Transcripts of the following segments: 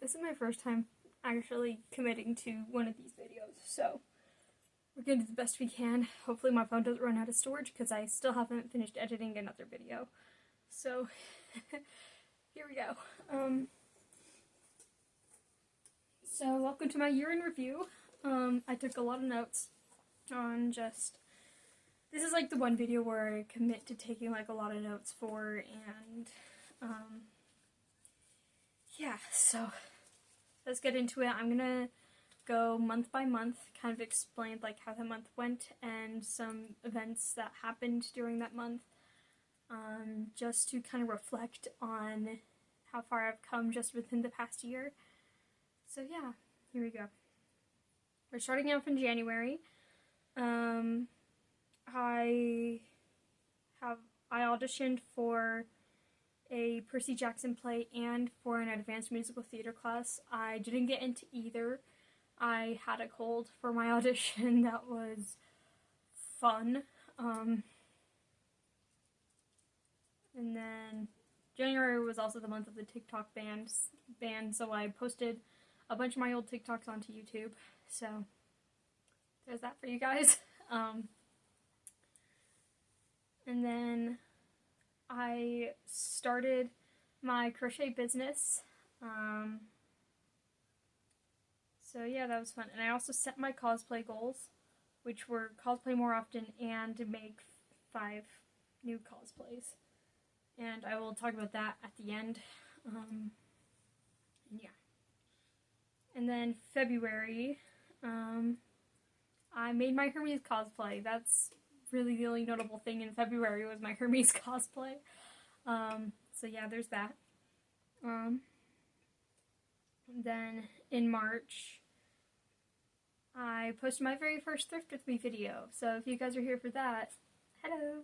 this is my first time actually committing to one of these videos, so we're gonna do the best we can. Hopefully my phone doesn't run out of storage because I still haven't finished editing another video. So, here we go. So welcome to my year in review. I took a lot of notes on this is like the one video where I commit to taking like a lot of notes for, and yeah, so let's get into it. I'm gonna go month by month, kind of explain like how the month went and some events that happened during that month, just to kind of reflect on how far I've come just within the past year. So yeah, here we go. We're starting off in January. I auditioned for a Percy Jackson play and for an advanced musical theater class. I didn't get into either. I had a cold for my audition. That was fun. And then January was also the month of the TikTok ban, so I posted a bunch of my old TikToks onto YouTube. So there's that for you guys. And then I started my crochet business. So yeah, that was fun. And I also set my cosplay goals, which were cosplay more often and make 5 new cosplays. And I will talk about that at the end. Yeah. And then February, I made my Hermes cosplay. That's really the only notable thing in February was my Hermes cosplay. So yeah, there's that. Then in March, I posted my very first Thrift With Me video. So if you guys are here for that, hello.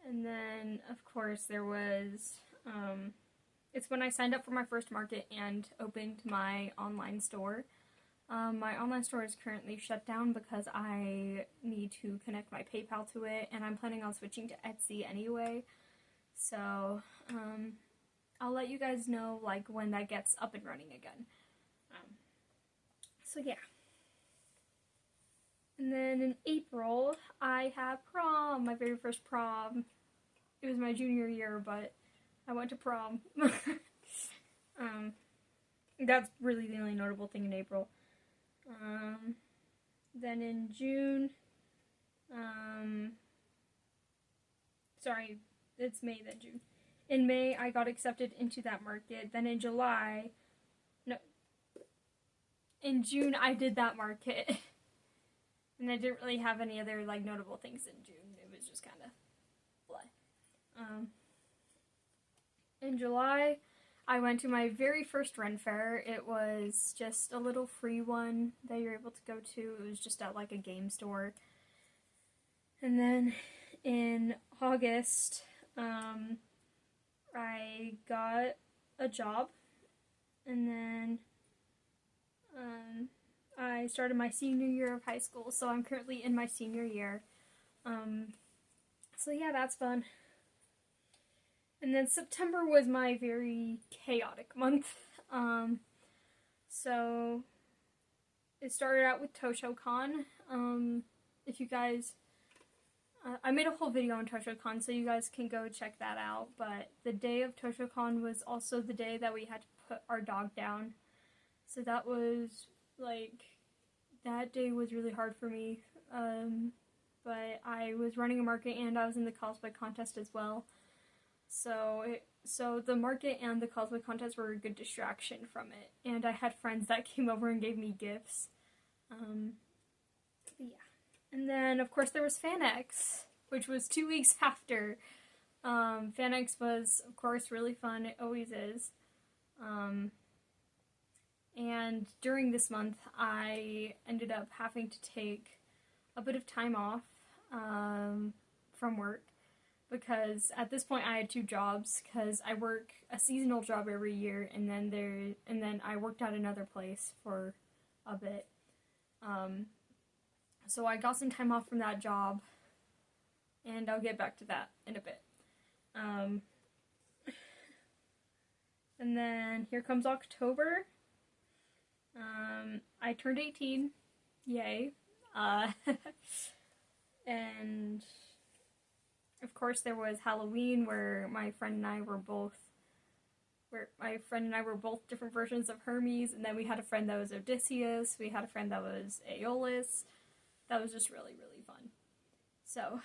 And then of course there was, it's when I signed up for my first market and opened my online store. My online store is currently shut down because I need to connect my PayPal to it, and I'm planning on switching to Etsy anyway. So, I'll let you guys know like when that gets up and running again. So yeah. And then in April, I had prom, my very first prom. It was my junior year, but I went to prom. That's really the only notable thing in April. Then in June, sorry, it's May then June. In May, I got accepted into that market. Then in July, no, in June, I did that market. And I didn't really have any other, like, notable things in June. It was just kind of blah. In July, I went to my very first Ren Fair. It was just a little free one that you're able to go to. It was just at like a game store. And then in August, I got a job. And then I started my senior year of high school. So I'm currently in my senior year. So yeah, that's fun. And then September was my very chaotic month. So it started out with ToshoCon. If you guys, I made a whole video on ToshoCon, so you guys can go check that out. But the day of ToshoCon was also the day that we had to put our dog down. So that was like, that day was really hard for me. But I was running a market and I was in the cosplay contest as well. So the market and the cosplay contest were a good distraction from it, and I had friends that came over and gave me gifts. Yeah. And then of course there was FanX, which was 2 weeks after. FanX was of course really fun. It always is. And during this month I ended up having to take a bit of time off from work. Because at this point I had 2 jobs, because I work a seasonal job every year, and then I worked at another place for a bit. So I got some time off from that job, and I'll get back to that in a bit. And then here comes October. I turned 18. Yay. And of course there was Halloween where my friend and I were both different versions of Hermes, and then we had a friend that was Odysseus, we had a friend that was Aeolus. That was just really, really fun. So,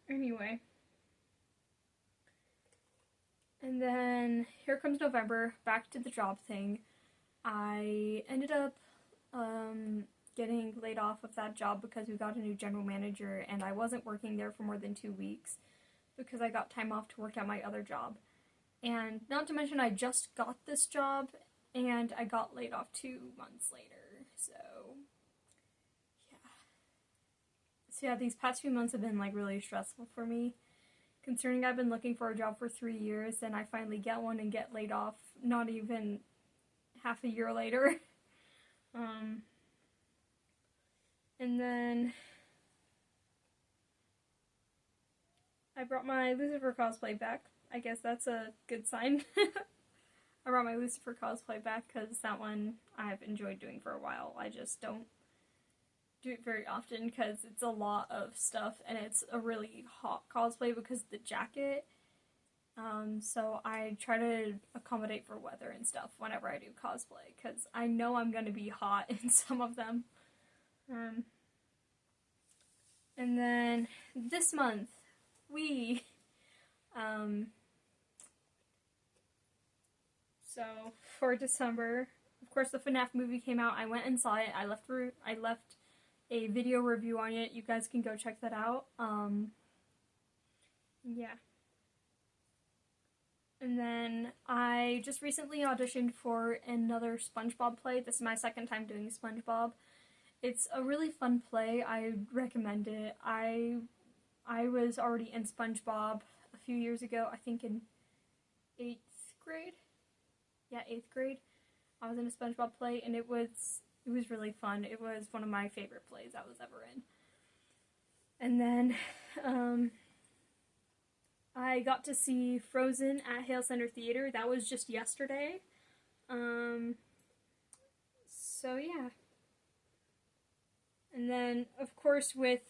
anyway. And then here comes November, back to the job thing. I ended up getting laid off of that job because we got a new general manager, and I wasn't working there for more than 2 weeks because I got time off to work at my other job. And not to mention, I just got this job, and I got laid off 2 months later, so yeah, these past few months have been, like, really stressful for me, considering I've been looking for a job for 3 years, and I finally get one and get laid off not even half a year later. And then I brought my Lucifer cosplay back. I guess that's a good sign. I brought my Lucifer cosplay back because that one I've enjoyed doing for a while. I just don't do it very often because it's a lot of stuff and it's a really hot cosplay because of the jacket. So I try to accommodate for weather and stuff whenever I do cosplay because I know I'm going to be hot in some of them. And then this month, so for December, of course the FNAF movie came out. I went and saw it. I left a video review on it. You guys can go check that out. Yeah. And then I just recently auditioned for another SpongeBob play. This is my second time doing SpongeBob. It's a really fun play. I recommend it. I was already in SpongeBob a few years ago, I think in 8th grade? Yeah, 8th grade. I was in a SpongeBob play, and it was really fun. It was one of my favorite plays I was ever in. And then, I got to see Frozen at Hale Center Theater. That was just yesterday. So yeah. And then, of course, with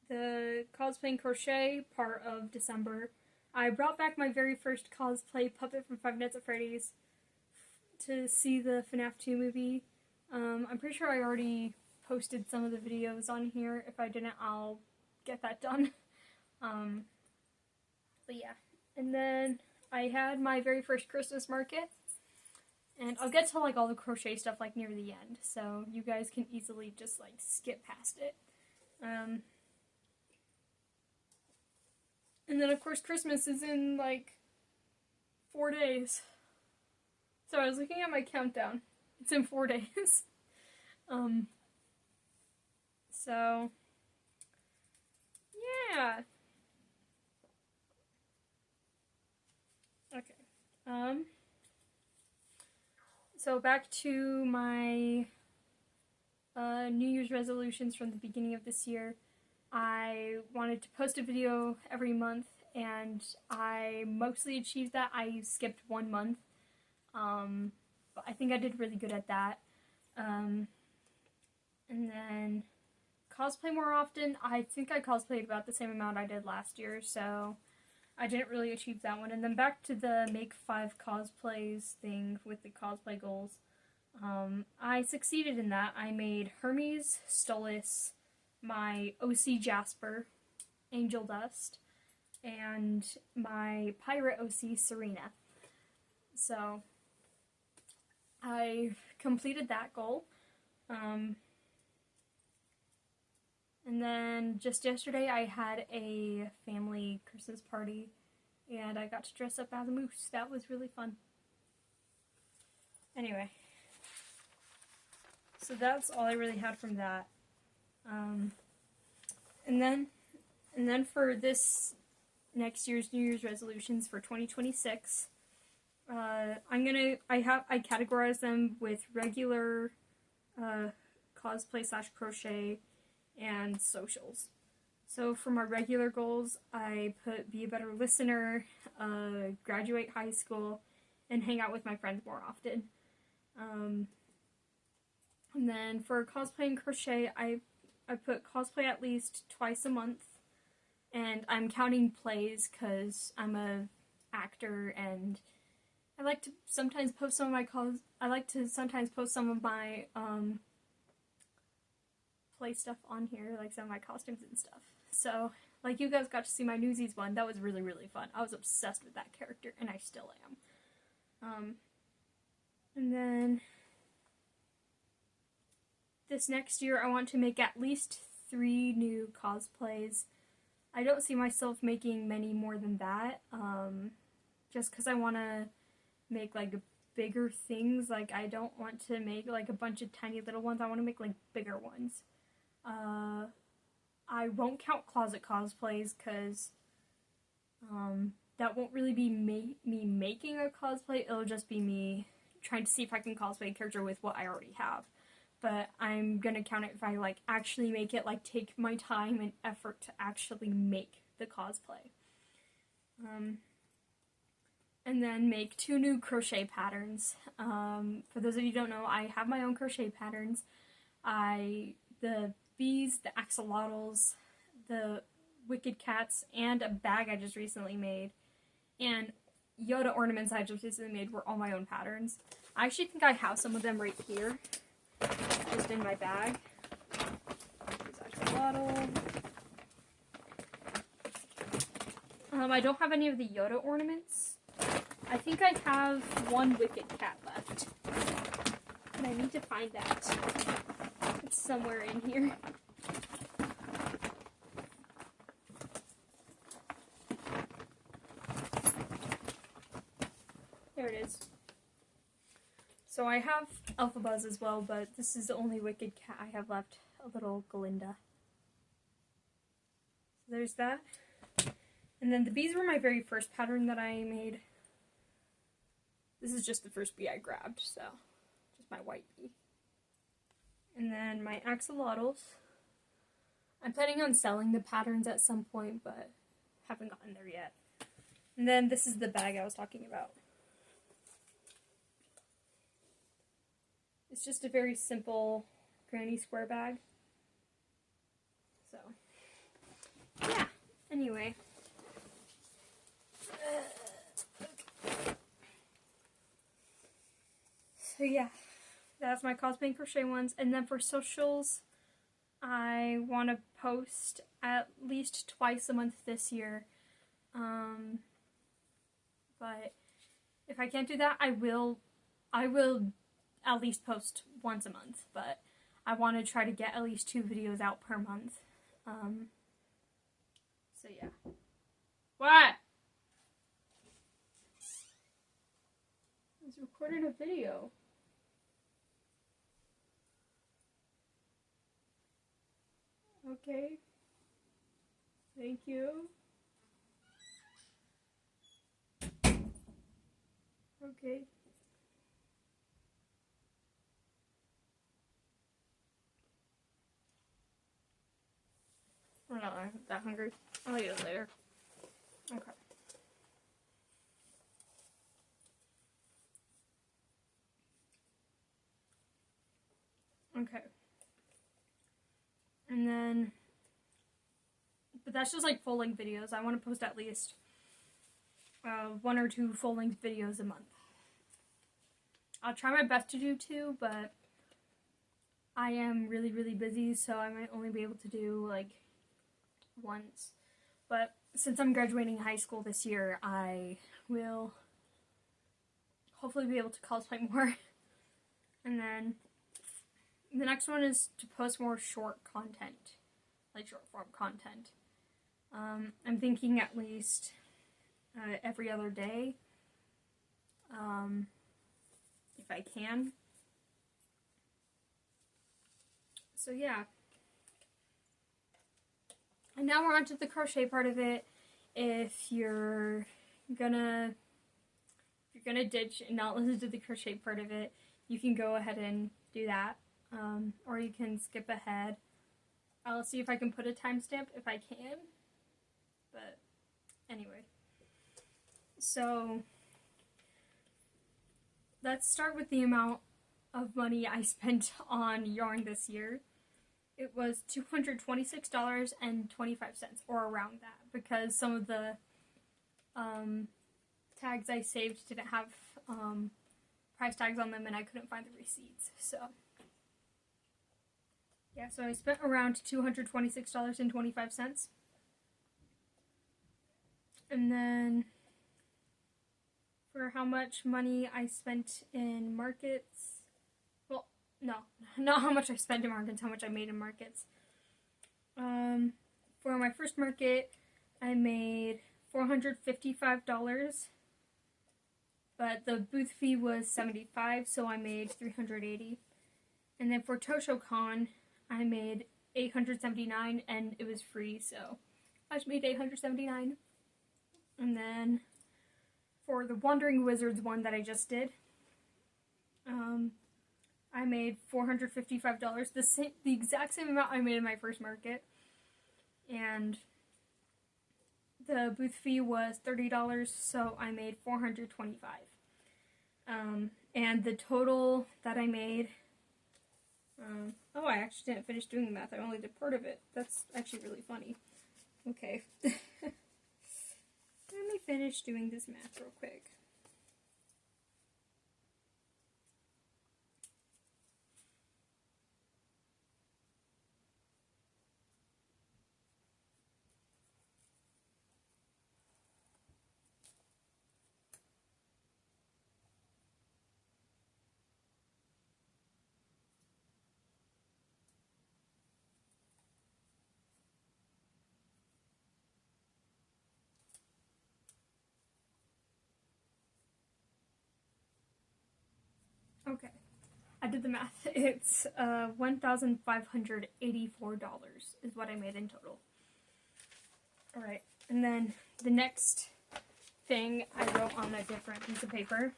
the cosplay and crochet part of December, I brought back my very first cosplay puppet from Five Nights at Freddy's to see the FNAF 2 movie. I'm pretty sure I already posted some of the videos on here. If I didn't, I'll get that done. But yeah. And then I had my very first Christmas market. And I'll get to, like, all the crochet stuff, like, near the end, so you guys can easily just, like, skip past it. And then, of course, Christmas is in, like, 4 days. So I was looking at my countdown. It's in 4 days. So, yeah. Okay. So back to my New Year's resolutions from the beginning of this year. I wanted to post a video every month, and I mostly achieved that. I skipped 1 month, but I think I did really good at that. And then cosplay more often. I think I cosplayed about the same amount I did last year, so I didn't really achieve that one. And then back to the make 5 cosplays thing with the cosplay goals. I succeeded in that. I made Hermes, Stolas, my OC Jasper, Angel Dust, and my Pirate OC Serena. So I completed that goal. And then just yesterday I had a family Christmas party and I got to dress up as a moose. That was really fun. Anyway, so that's all I really had from that. And then for this next year's New Year's resolutions for 2026, I categorize them with regular cosplay / crochet and socials. So for my regular goals, I put be a better listener, graduate high school, and hang out with my friends more often. And then for cosplay and crochet, I put cosplay at least twice a month, and I'm counting plays because I'm a actor, and I like to sometimes post some of my play stuff on here, like some of my costumes and stuff. So, like, you guys got to see my Newsies one. That was really, really fun. I was obsessed with that character, and I still am. And then this next year, I want to make at least 3 new cosplays. I don't see myself making many more than that, just because I want to make, like, bigger things. Like, I don't want to make, like, a bunch of tiny little ones. I want to make, like, bigger ones. I won't count closet cosplays, because that won't really be me making a cosplay. It'll just be me trying to see if I can cosplay a character with what I already have. But I'm gonna count it if I, like, actually make it, like, take my time and effort to actually make the cosplay. And then make 2 new crochet patterns. For those of you who don't know, I have my own crochet patterns. The bees, the axolotls, the wicked cats, and a bag I just recently made, and Yoda ornaments I just recently made were all my own patterns. I actually think I have some of them right here, just in my bag. There's axolotl. I don't have any of the Yoda ornaments. I think I have 1 wicked cat left, and I need to find that. It's somewhere in here. There it is. So I have Elphabuzz as well, but this is the only wicked cat I have left, a little Galinda. So there's that. And then the bees were my very first pattern that I made. This is just the first bee I grabbed, so just my white bee. And then my axolotls. I'm planning on selling the patterns at some point, but haven't gotten there yet. And then this is the bag I was talking about. It's just a very simple granny square bag. So, yeah. Anyway. So yeah, that's my cosplay and crochet ones. And then for socials, I want to post at least twice a month this year. But if I can't do that, I will at least post once a month. But I want to try to get at least 2 videos out per month. So yeah. What? I was recording a video. Okay. Thank you. Okay. I'm not that hungry. I'll eat it later. Okay. Okay. And then, but that's just like full-length videos. I want to post at least 1 or 2 full-length videos a month. I'll try my best to do 2, but I am really, really busy, so I might only be able to do like once. But since I'm graduating high school this year, I will hopefully be able to cosplay more. And then the next one is to post more short content, like short form content. I'm thinking at least every other day, if I can. So yeah. And now we're on to the crochet part of it. If you're gonna ditch and not listen to the crochet part of it, you can go ahead and do that. Or you can skip ahead. I'll see if I can put a timestamp if I can. But anyway. So let's start with the amount of money I spent on yarn this year. It was $226.25, or around that, because some of the tags I saved didn't have price tags on them and I couldn't find the receipts. So yeah, so I spent around $226.25. And then for how much money I spent in markets, well, no, not how much I spent in markets, how much I made in markets. For my first market, I made $455, but the booth fee was $75, so I made $380. And then for ToshoCon, I made $879, and it was free, so I just made $879. And then for the Wandering Wizards one that I just did, I made $455, the exact same amount I made in my first market. And the booth fee was $30, so I made $425. And the total that I made, oh, I actually didn't finish doing the math. I only did part of it. That's actually really funny. Okay. Let me finish doing this math real quick. Okay, I did the math. It's $1,584 is what I made in total. Alright, and then the next thing I wrote on a different piece of paper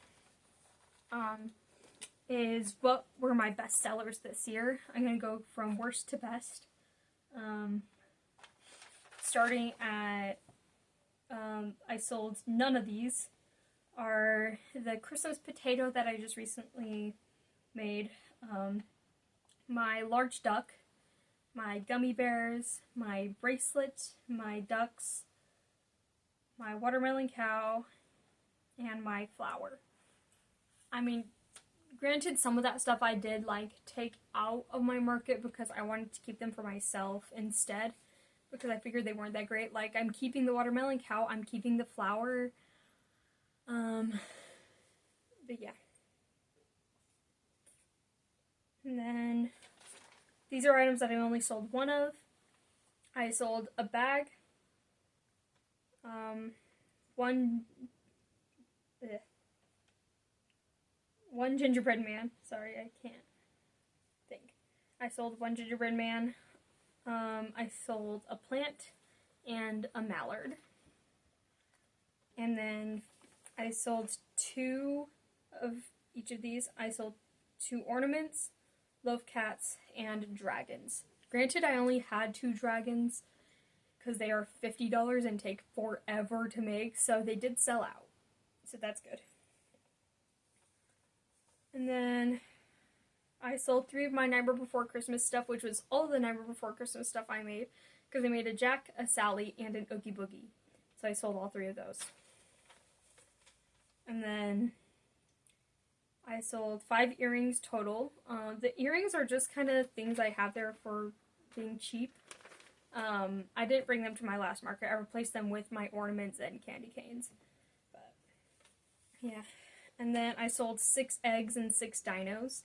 is what were my best sellers this year. I'm going to go from worst to best. Starting at, I sold none of these, are the Christmas potato that I just recently made, my large duck, my gummy bears, my bracelet, my ducks, my watermelon cow, and my flower. I mean, granted, some of that stuff I did take out of my market because I wanted to keep them for myself instead, because I figured they weren't that great. Like, I'm keeping the watermelon cow, I'm keeping the flower, but yeah. And then these are items that I only sold one of. I sold a bag, one gingerbread man. Sorry, I can't think. I sold one gingerbread man. I sold a plant and a mallard. And then I sold two of each of these. I sold 2 ornaments, loaf cats, and dragons. Granted, I only had 2 dragons because they are $50 and take forever to make, so they did sell out. So that's good. And then I sold 3 of my Nightmare Before Christmas stuff, which was all of the Nightmare Before Christmas stuff I made, because I made a Jack, a Sally, and an Oogie Boogie. So I sold all 3 of those. And then I sold 5 earrings total. The earrings are just kind of things I have there for being cheap. I didn't bring them to my last market. I replaced them with my ornaments and candy canes. But yeah. And then I sold 6 eggs and 6 dinos.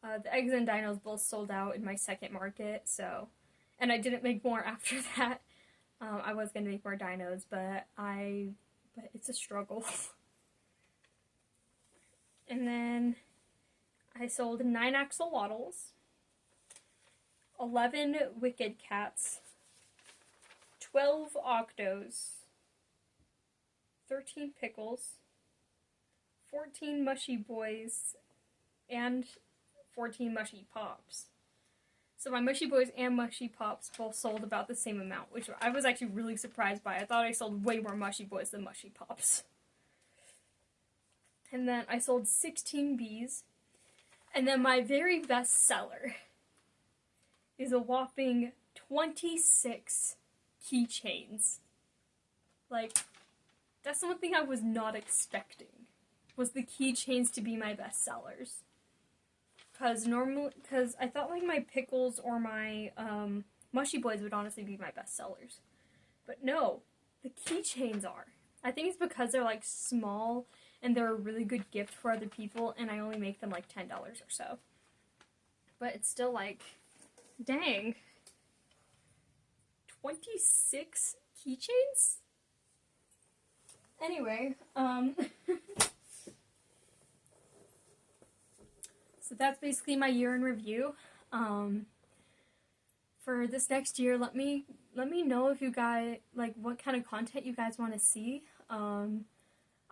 The eggs and dinos both sold out in my second market, so... And I didn't make more after that. I was going to make more dinos, but it's a struggle. And then I sold 9 axolotls, 11 wicked cats, 12 octos, 13 pickles, 14 mushy boys, and 14 mushy pops. So my Mushy Boys and Mushy Pops both sold about the same amount, which I was actually really surprised by. I thought I sold way more Mushy Boys than Mushy Pops. And then I sold 16 bees. And then my very best seller is a whopping 26 keychains. Like, that's one thing I was not expecting, was the keychains to be my best sellers. Because I thought like my pickles or my Mushy Boys would honestly be my best sellers. But no, the keychains are. I think it's because they're like small and they're a really good gift for other people, and I only make them like $10 or so. But it's still like, dang. 26 keychains? Anyway, so that's basically my year in review. For this next year, let me know if you guys like what kind of content you guys want to see.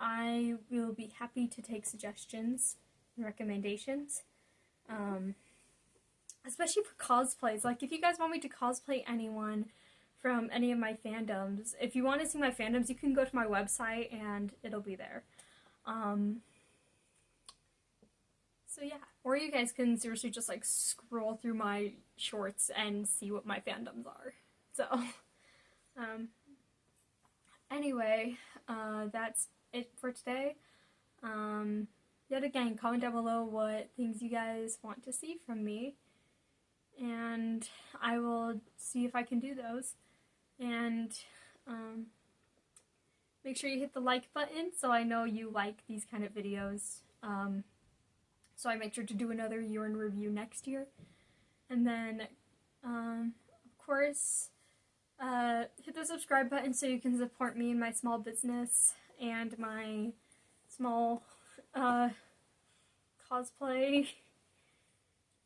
I will be happy to take suggestions and recommendations. Especially for cosplays. Like if you guys want me to cosplay anyone from any of my fandoms, if you want to see my fandoms, you can go to my website and it'll be there. So yeah, or you guys can seriously just like scroll through my shorts and see what my fandoms are. So, anyway, that's it for today. Yet again, comment down below what things you guys want to see from me, and I will see if I can do those. And make sure you hit the like button so I know you like these kind of videos. So I make sure to do another year in review next year. And then, of course, hit the subscribe button so you can support me in my small business and my small cosplay.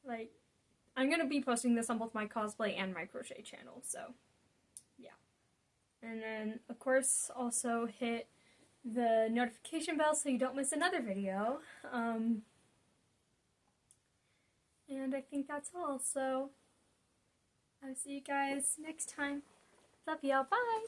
Like, I'm going to be posting this on both my cosplay and my crochet channel, so yeah. And then, of course, also hit the notification bell so you don't miss another video. And I think that's all, so I'll see you guys next time. Love y'all, bye!